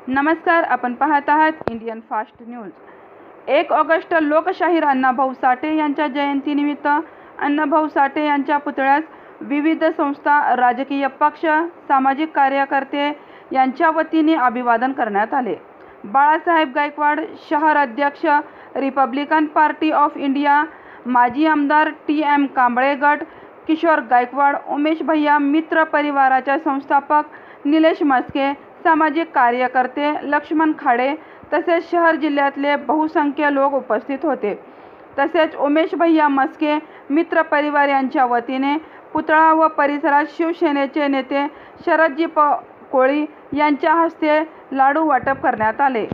नमस्कार, आपण पाहत आहात इंडियन फास्ट न्यूज। 1 ऑगस्ट लोकशाहीर अण्णाभाऊ साठे यांच्या जयंतीनिमित्त अण्णाभाऊ साठे यांच्या पुतळ्यास विविध संस्था, राजकीय पक्ष, सामाजिक कार्यकर्ते यांच्या वतीने अभिवादन करण्यात आले। बाळासाहेब गायकवाड, शहर अध्यक्ष, रिपब्लिकन पार्टी ऑफ इंडिया, माजी आमदार TM कांबळे गट, किशोर गायकवाड, उमेश भैया मित्र परिवाराचे संस्थापक निलेश मस्के, सामाजिक कार्यकर्ते लक्ष्मण खाडे तसेच शहर जिल्ह्यातले बहुसंख्य लोक उपस्थित होते। तसेच उमेश भैया मस्के मित्र परिवार यांच्या वतीने पुतळा व परिसरात शिवसेनेचे नेते शरदजी कोळी यांच्या हस्ते लाडू वाटप करण्यात आले।